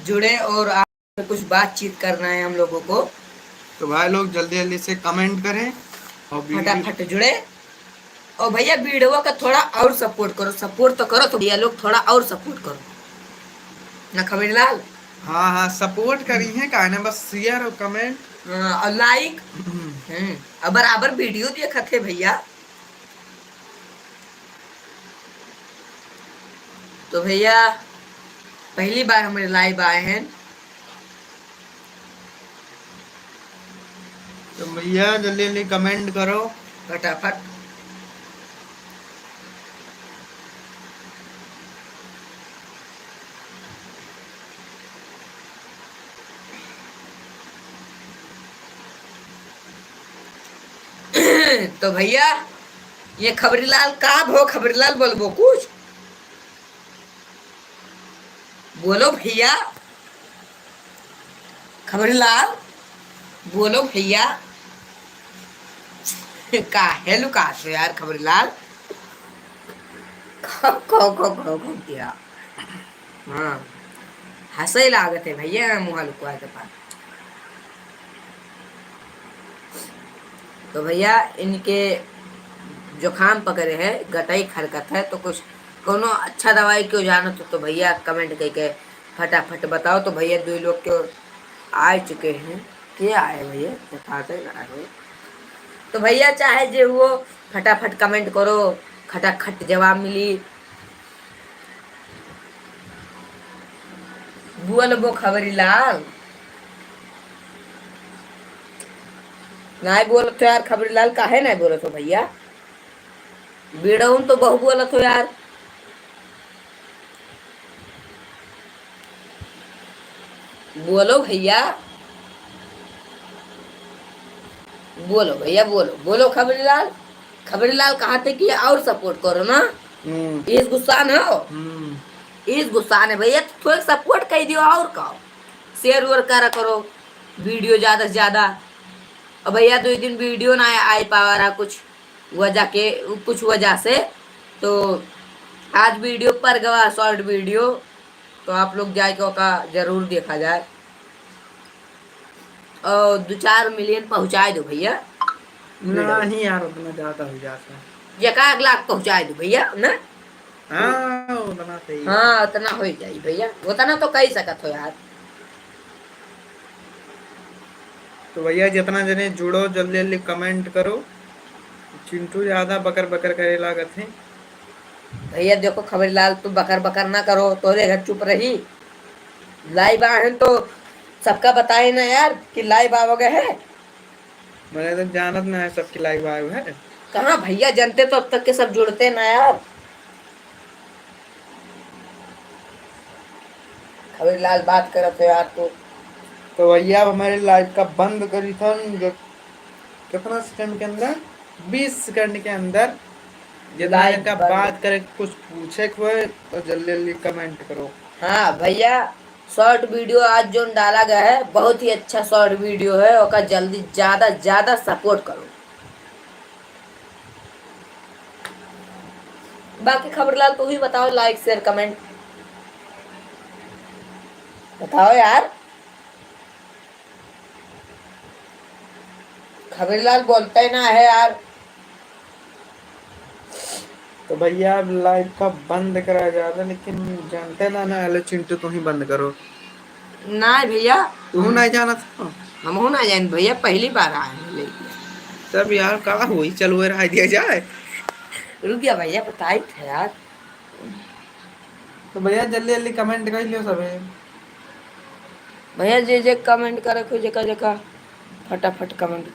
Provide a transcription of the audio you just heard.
जुड़े और आप कुछ बातचीत करना है हम लोगों को। तो भाई लोग जल्दी जल्दी से कमेंट करें और फटाफट जुड़े। और भैया वीडियो का थोड़ा और सपोर्ट करो, सपोर्ट तो करो तो भैया लोग थोड़ा और सपोर्ट करो ना खबरीलाल। हाँ हाँ सपोर्ट करी है का ना, बस शेयर और कमेंट और लाइक। अब बराबर वीडियो देखा थे भैया। तो भैया पहली बार हमारे लाइव आए हैं तो भैया जल्दी जल्दी कमेंट करो फटाफट। तो भैया ये खबरीलाल का भो, खबरीलाल बोलबो कुछ बोलो भैया। खबरीलाल बोलो भैया। काहे लुकात हो यार खबरीलाल। खो किया। हाँ हंसे लागत है भैया मुँह लुकवा के पास। तो भैया इनके जुकाम पकड़े है, गटाई खरकत है, तो कुछ कोनो अच्छा दवाई क्यों जानो तो भैया कमेंट करके फटाफट बताओ। तो भैया दो लोग क्यों आ चुके हैं, क्या आए भैया बताते ना आए। तो भैया चाहे जो वो फटाफट कमेंट करो, खटाखट जवाब मिली। बोलबो खबरीलाल नहीं बोलत हो यार। खबरीलाल काहे नहीं बोलत हो भैया। बीड़ौन तो बहु बोलत हो यार। बोलो भैया, बोलो भैया बोलो बोलो खबरीलाल। खबरीलाल कहा थे कि और सपोर्ट करो ना। इस गुस्सा न हो, इस गुस्सा ने भैया थोड़ा सपोर्ट कर दियो और कहो शेयर वेयर करा करो वीडियो ज्यादा से ज्यादा। और भैया 2 दिन वीडियो ना आ पा रहा कुछ वजह से। तो आज वीडियो पर गवा शॉर्ट वीडियो, तो आप लोग जाके का जरूर देखा जाए और 2-4 मिलियन पहुंचा दो भैया। नहीं यार उतना ज्यादा हो जाता है। 1 लाख पहुंचा दो भैया ना। हाँ उतना सही है। हाँ उतना हो जाए भैया, उतना तो कही सकत हो यार। तो भैया जितना जने जुड़ो जल्दी जल्दी कमेंट करो। चिंटू ज्यादा बकर बकर करे लागत है। भैया देखो खबरीलाल तू बकर बकर ना करो, तोरे घर चुप रही। लाइव आए तो सबका बताए ना यार कि लाइव आओगे है। मैंने तो जानत ना है सबकी लाइव आयो है। कहाँ भैया जनते तो अब तक के सब जुड़ते ना यार। खबरीलाल बात करत हो यार तू। तो भैया अब हमारे लाइव का बंद करी था कितना सेकंड के अंदर, 20 सेकंड के अंदर। जितना लाइव का बंद। बात करे कुछ पूछे हुए तो जल्दी जल्दी कमेंट करो। हाँ भैया शॉर्ट वीडियो आज जो डाला गया है बहुत ही अच्छा शॉर्ट वीडियो है, और जल्दी ज्यादा ज्यादा सपोर्ट करो। बाकी खबरलाल तू ही बताओ, लाइक शेयर कमेंट बताओ यार। खबरलाल बोलता ही ना है यार। तो भैया अब लाइव का बंद करा जाता, लेकिन जानते ना हेलो चिंटू तुम ही बंद करो। ना भैया तू नहीं जाना था। हम ना जान भैया, पहली बार आए हैं लेके। तब यार का हुई चलो रहा दिया जाए। रुक गया भैया बताई थे यार। तो भैया जल्दी जल्दी कमेंट कर लियो सब। भैया जे जे कमेंट करे जगह जगह फटाफट कमेंट